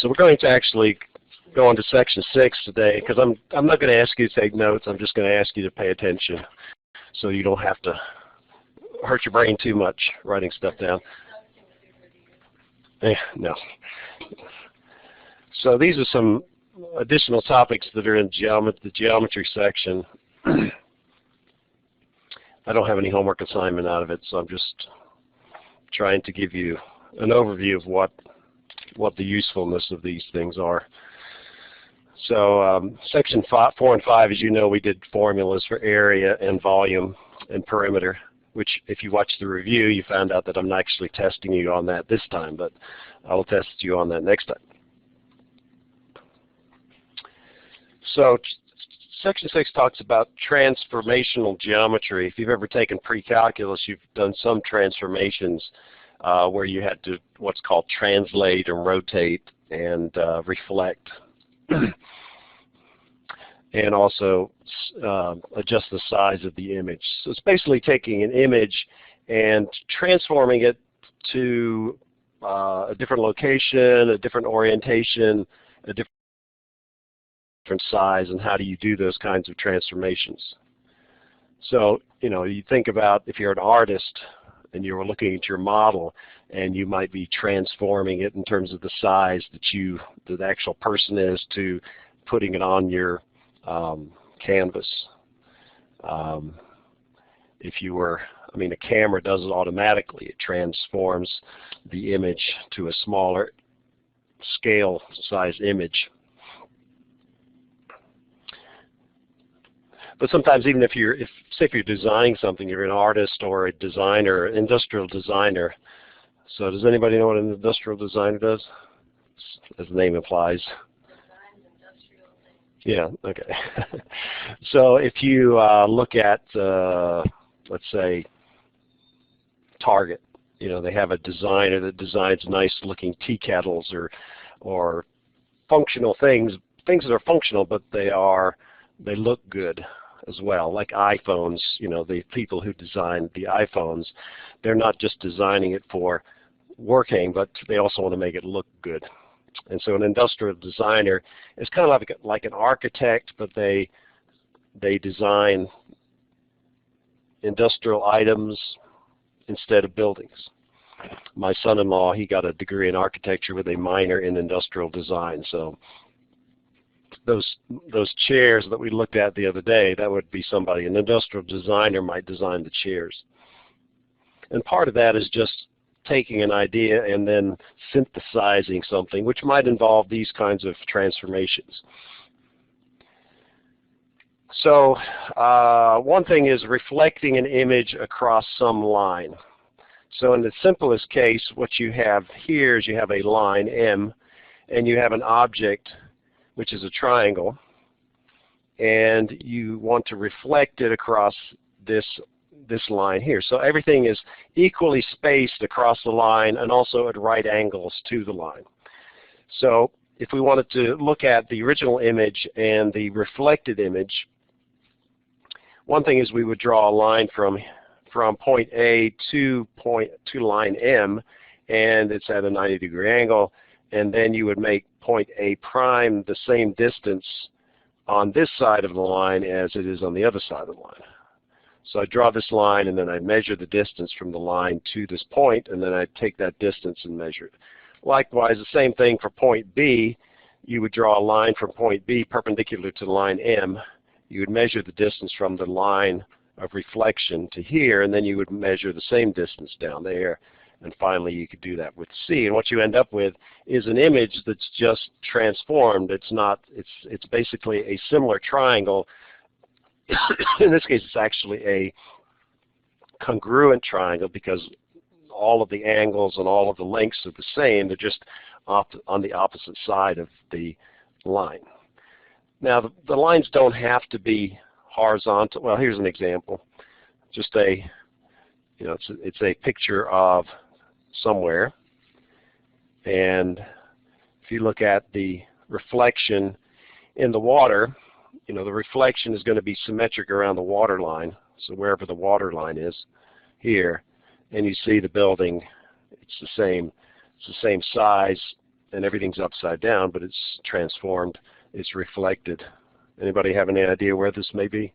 So we're going to actually go on to section 6 today, because I'm not going to ask you to take notes. I'm just going to ask you to pay attention so you don't have to hurt your brain too much writing stuff down. No. So these are some additional topics that are in the geometry section. I don't have any homework assignment out of it, so I'm just trying to give you an overview of what the usefulness of these things are. So section 4 and 5, as you know, we did formulas for area and volume and perimeter, which if you watch the review, you found out that I'm not actually testing you on that this time, but I will test you on that next time. So section 6 talks about transformational geometry. If you've ever taken pre-calculus, you've done some transformations where you had to what's called translate and rotate and reflect. And also adjust the size of the image. So it's basically taking an image and transforming it to a different location, a different orientation, a different size, and how do you do those kinds of transformations. So, you know, you think about if you're an artist and you were looking at your model and you might be transforming it in terms of the size that the actual person is to putting it on your canvas. If you were, I mean, a camera does it automatically. It transforms the image to a smaller scale size image. But sometimes even say if you're designing something, you're an artist or a designer, industrial designer. So does anybody know what an industrial designer does? As the name implies. Yeah, okay. So if you look at, let's say, Target, you know, they have a designer that designs nice looking tea kettles or functional things that are functional, but they look good as well, like iPhones. You know, the people who designed the iPhones, they're not just designing it for working, but they also want to make it look good. And so an industrial designer is kind of like an architect, but they design industrial items instead of buildings. My son-in-law, he got a degree in architecture with a minor in industrial design. So those chairs that we looked at the other day, that would be somebody, an industrial designer might design the chairs. And part of that is just taking an idea and then synthesizing something, which might involve these kinds of transformations. So one thing is reflecting an image across some line. So in the simplest case, what you have here is you have a line M, and you have an object, which is a triangle, and you want to reflect it across this line here. So everything is equally spaced across the line and also at right angles to the line. So if we wanted to look at the original image and the reflected image, one thing is we would draw a line from point A to line M, and it's at a 90-degree angle, and then you would make point A prime the same distance on this side of the line as it is on the other side of the line. So I draw this line, and then I measure the distance from the line to this point, and then I take that distance and measure it. Likewise, the same thing for point B. You would draw a line from point B perpendicular to line M. You would measure the distance from the line of reflection to here, and then you would measure the same distance down there. And finally, you could do that with C. And what you end up with is an image that's just transformed. It's basically a similar triangle. In this case, it's actually a congruent triangle because all of the angles and all of the lengths are the same. They're just on the opposite side of the line. Now, the lines don't have to be horizontal. Well, here's an example. Just it's a picture of somewhere. And if you look at the reflection in the water, you know, the reflection is going to be symmetric around the water line. So wherever the water line is here, and you see the building, it's the same size and everything's upside down, but it's transformed, it's reflected. Anybody have any idea where this may be?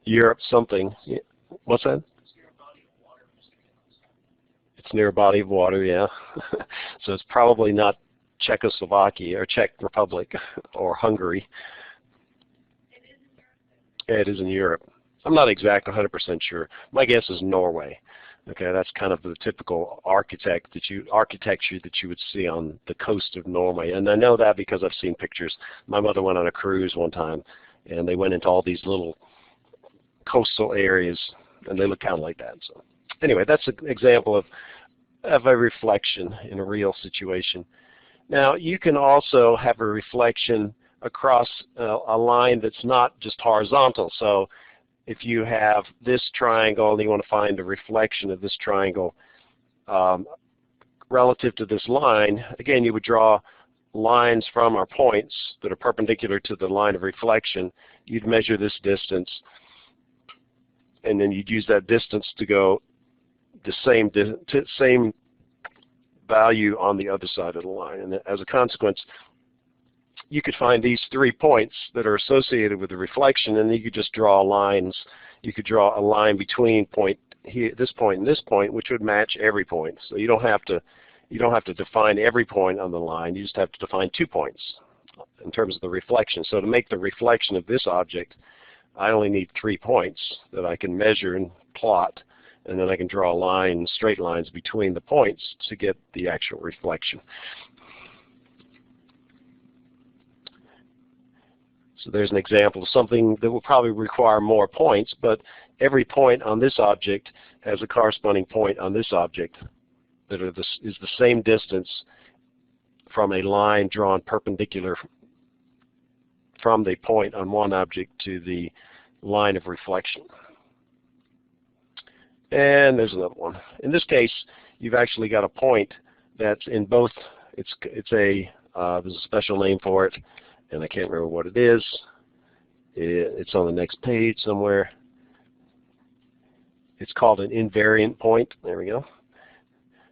Europe something. What's that? It's near a body of water, yeah. So it's probably not Czechoslovakia or Czech Republic or Hungary. Yeah, it is in Europe. I'm not exact 100% sure. My guess is Norway. Okay, that's kind of the typical architecture that you would see on the coast of Norway. And I know that because I've seen pictures. My mother went on a cruise one time, and they went into all these little coastal areas, and they look kind of like that. So anyway, that's an example of a reflection in a real situation. Now, you can also have a reflection across a line that's not just horizontal. So if you have this triangle and you want to find a reflection of this triangle relative to this line, again, you would draw lines from our points that are perpendicular to the line of reflection. You'd measure this distance, and then you'd use that distance to go the same value on the other side of the line. And as a consequence, you could find these 3 points that are associated with the reflection, and you could just draw lines. You could draw a line between point here, this point and this point, which would match every point. So you don't have to define every point on the line. You just have to define 2 points in terms of the reflection. So to make the reflection of this object, I only need 3 points that I can measure and plot, and then I can draw lines, straight lines between the points to get the actual reflection. So there's an example of something that will probably require more points, but every point on this object has a corresponding point on this object that is the same distance from a line drawn perpendicular from the point on one object to the line of reflection. And there's another one. In this case, you've actually got a point that's in both. There's a special name for it, and I can't remember what it is. It's on the next page somewhere. It's called an invariant point. There we go.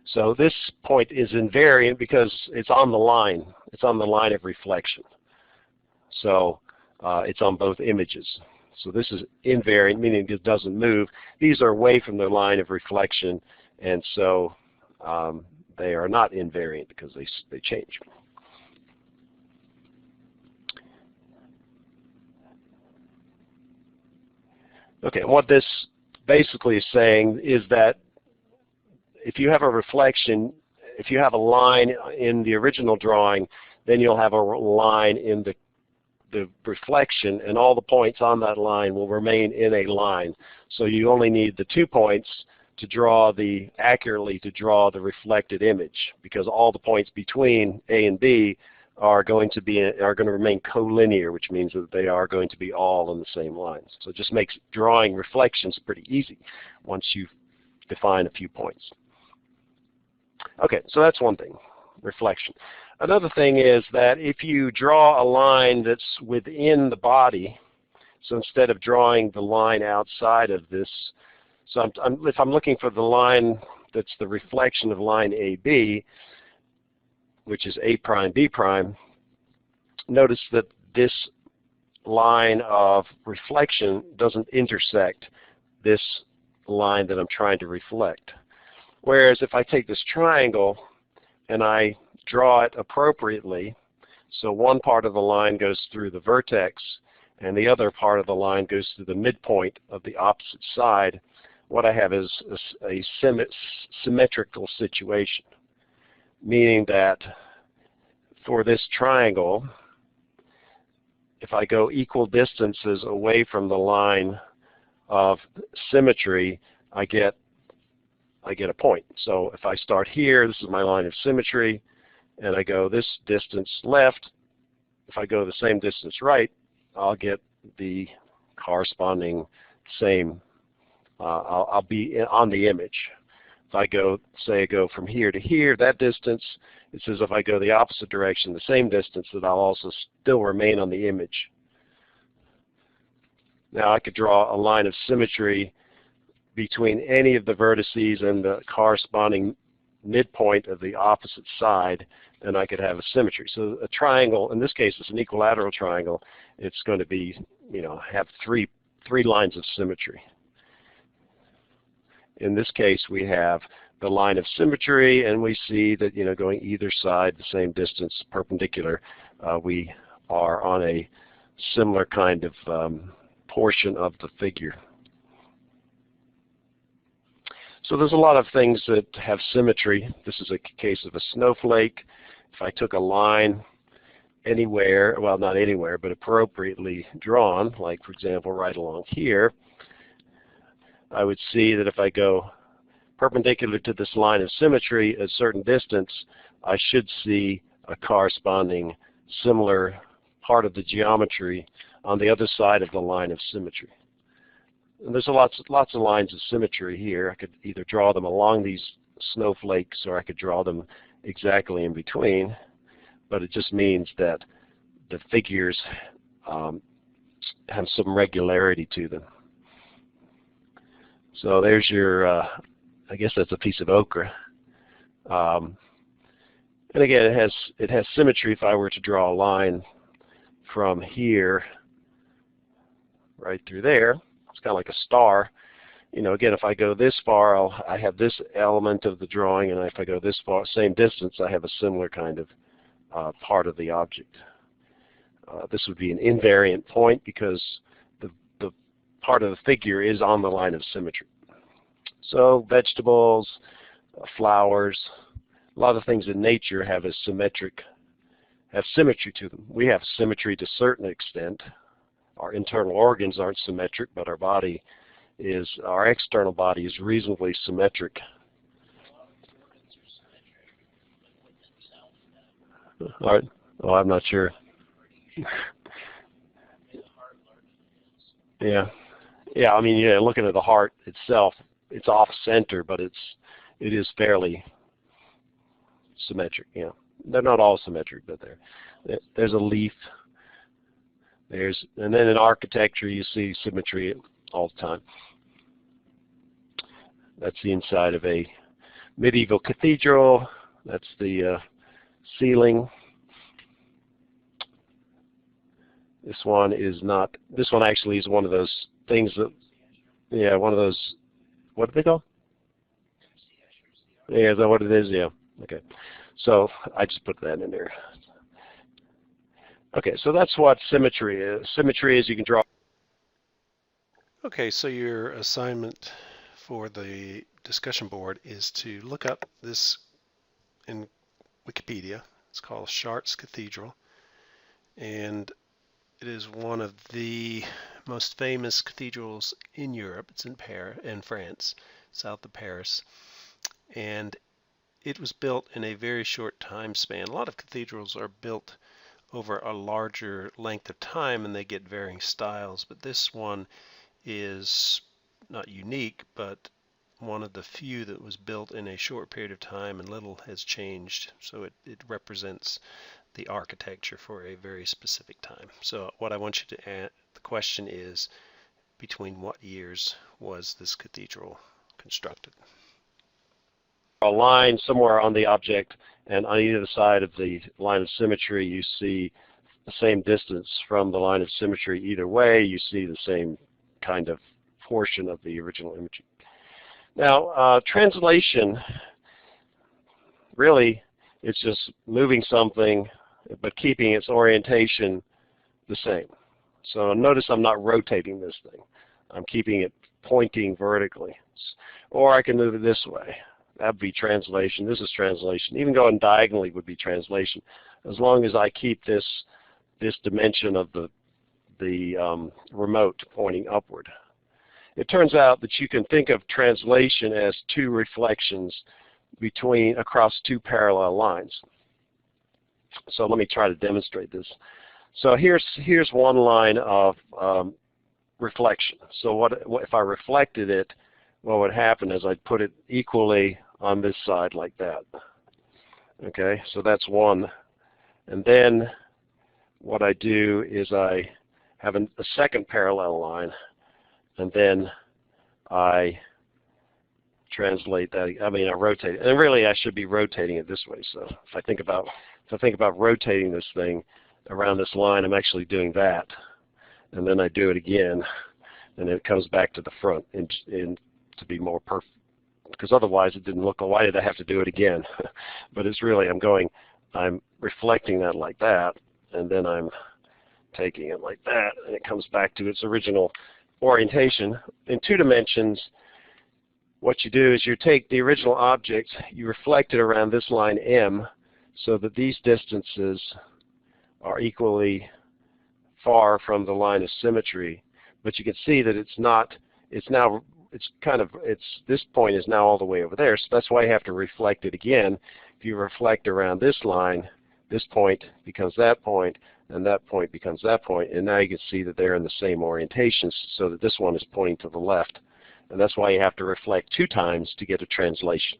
So this point is invariant because it's on the line. It's on the line of reflection. So it's on both images. So this is invariant, meaning it doesn't move. These are away from the line of reflection, and so they are not invariant because they change. Okay, what this basically is saying is that if you have a reflection, if you have a line in the original drawing, then you'll have a line in the reflection, and all the points on that line will remain in a line. So you only need the 2 points to draw accurately to draw the reflected image, because all the points between A and B are going to remain collinear, which means that they are going to be all in the same lines. So it just makes drawing reflections pretty easy once you define a few points. Okay, so that's one thing, reflection. Another thing is that if you draw a line that's within the body, so instead of drawing the line outside of this, so if I'm looking for the line that's the reflection of line AB, which is A prime, B prime, notice that this line of reflection doesn't intersect this line that I'm trying to reflect. Whereas if I take this triangle and I draw it appropriately, so one part of the line goes through the vertex and the other part of the line goes through the midpoint of the opposite side, what I have is a symmetrical situation, meaning that for this triangle, if I go equal distances away from the line of symmetry, I get a point. So if I start here, this is my line of symmetry, and I go this distance left, if I go the same distance right, I'll get the corresponding same, I'll be on the image. If I go, say I go from here to here, that distance, it says if I go the opposite direction, the same distance, that I'll also still remain on the image. Now I could draw a line of symmetry between any of the vertices and the corresponding midpoint of the opposite side, then I could have a symmetry. So a triangle, in this case it's an equilateral triangle, it's going to be, have three lines of symmetry. In this case we have the line of symmetry, and we see that, going either side the same distance perpendicular, we are on a similar kind of portion of the figure. So there's a lot of things that have symmetry. This is a case of a snowflake. If I took a line anywhere, well, not anywhere, but appropriately drawn, like for example right along here, I would see that if I go perpendicular to this line of symmetry at a certain distance, I should see a corresponding similar part of the geometry on the other side of the line of symmetry. And there's lots of lines of symmetry here. I could either draw them along these snowflakes, or I could draw them exactly in between, but it just means that the figures have some regularity to them. So there's your, I guess that's a piece of ochre. And again, it has symmetry. If I were to draw a line from here right through there, it's kind of like a star. Again, if I go this far, I have this element of the drawing, and if I go this far, same distance, I have a similar kind of part of the object. This would be an invariant point because the part of the figure is on the line of symmetry. So vegetables, flowers, a lot of things in nature have symmetry to them. We have symmetry to a certain extent. Our internal organs aren't symmetric, but our external body is reasonably symmetric. All right. Oh, I'm not sure. Yeah. I mean, looking at the heart itself, it's off center, but it is fairly symmetric. They're not all symmetric, but there's a leaf. And then in architecture, you see symmetry all the time. That's the inside of a medieval cathedral. That's the ceiling. This one actually is one of those things that, one of those, what do they call? Yeah, is that what it is? Yeah. Okay. So I just put that in there. Okay, so that's what symmetry is. Symmetry is you can draw. Okay, so your assignment for the discussion board is to look up this in Wikipedia. It's called Chartres Cathedral, and it is one of the most famous cathedrals in Europe. It's in France, south of Paris, and it was built in a very short time span. A lot of cathedrals are built over a larger length of time, and they get varying styles, but this one is not unique, but one of the few that was built in a short period of time, and little has changed. So it represents the architecture for a very specific time. So what I want you to add, the question is, between what years was this cathedral constructed? A line somewhere on the object, and on either side of the line of symmetry you see the same distance from the line of symmetry. Either way you see the same kind of portion of the original image. Now translation, really it's just moving something but keeping its orientation the same. So notice I'm not rotating this thing. I'm keeping it pointing vertically. Or I can move it this way. That would be translation. This is translation. Even going diagonally would be translation, as long as I keep this dimension of the remote pointing upward. It turns out that you can think of translation as two reflections across two parallel lines. So let me try to demonstrate this. So here's one line of reflection. So what if I reflected it? What would happen is I'd put it equally on this side like that. Okay, so that's one. And then what I do is I have a second parallel line, and then I translate that. I mean, I rotate it, and really I should be rotating it this way. So if I think about rotating this thing around this line, I'm actually doing that, and then I do it again, and it comes back to the front, and to be more perfect. Because otherwise it didn't look, why did I have to do it again? But it's really, I'm reflecting that like that, and then I'm taking it like that, and it comes back to its original orientation. In 2 dimensions, what you do is you take the original object, you reflect it around this line M, so that these distances are equally far from the line of symmetry. But you can see that this point is now all the way over there, so that's why you have to reflect it again. If you reflect around this line, this point becomes that point, and that point becomes that point, and now you can see that they're in the same orientation, so that this one is pointing to the left. And that's why you have to reflect 2 times to get a translation.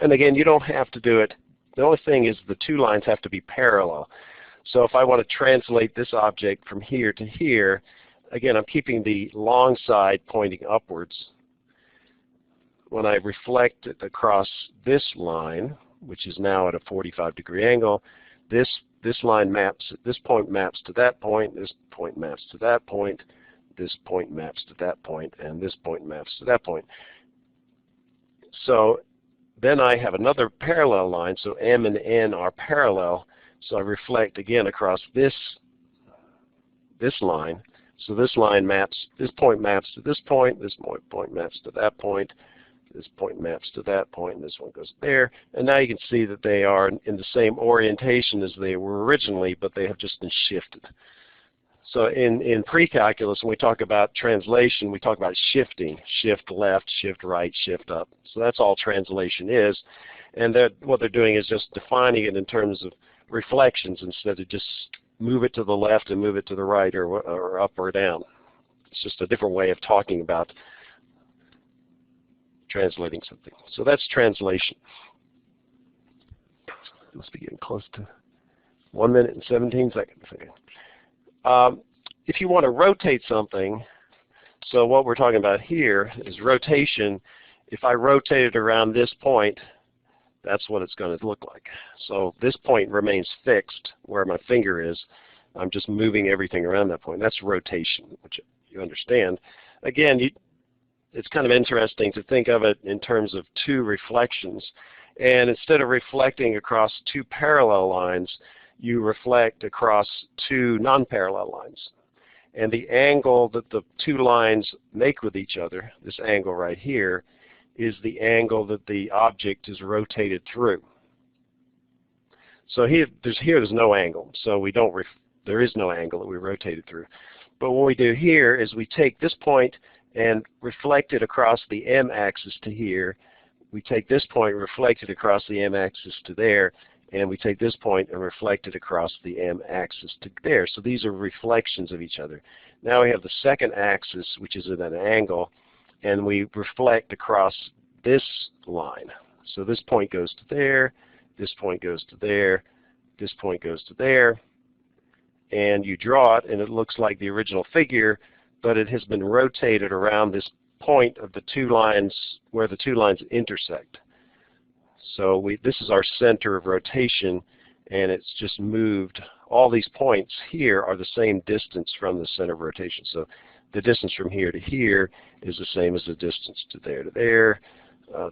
And again, you don't have to do it. The only thing is the 2 lines have to be parallel. So if I want to translate this object from here to here, again, I'm keeping the long side pointing upwards. When I reflect it across this line, which is now at a 45-degree angle, this line maps, this point maps to that point, this point maps to that point, this point maps to that point, and this point maps to that point. So then I have another parallel line, so M and N are parallel. So I reflect again across this line. So this line maps, this point maps to this point maps to that point, this point maps to that point, and this one goes there. And now you can see that they are in the same orientation as they were originally, but they have just been shifted. So in pre-calculus, when we talk about translation, we talk about shifting, shift left, shift right, shift up. So that's all translation is. And what they're doing is just defining it in terms of reflections instead of just move it to the left and move it to the right, or up or down. It's just a different way of talking about translating something. So that's translation. Must be getting close to 1 minute and 17 seconds. If you want to rotate something, so what we're talking about here is rotation. If I rotate it around this point, that's what it's going to look like. So this point remains fixed where my finger is. I'm just moving everything around that point. That's rotation, which you understand. Again, it's kind of interesting to think of it in terms of 2 reflections. And instead of reflecting across 2 parallel lines, you reflect across 2 non-parallel lines. And the angle that the 2 lines make with each other, this angle right here, is the angle that the object is rotated through. So there's no angle. So there is no angle that we rotated through. But what we do here is we take this point and reflect it across the m-axis to here. We take this point, reflect it across the m-axis to there, and we take this point and reflect it across the m-axis to there. So these are reflections of each other. Now we have the second axis, which is at an angle, and we reflect across this line. So this point goes to there, this point goes to there, this point goes to there, and you draw it, and it looks like the original figure, but it has been rotated around this point of the 2 lines where the 2 lines intersect. So this is our center of rotation, and it's just moved. All these points here are the same distance from the center of rotation. So the distance from here to here is the same as the distance to there to there.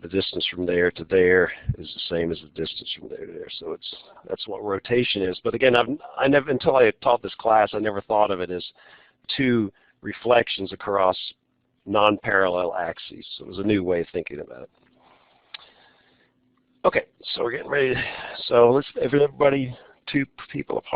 The distance from there to there is the same as the distance from there to there. So that's what rotation is. But again, I never, until I taught this class, I never thought of it as 2 reflections across non-parallel axes. So it was a new way of thinking about it. Okay, so we're getting ready. So let's everybody 2 people apart.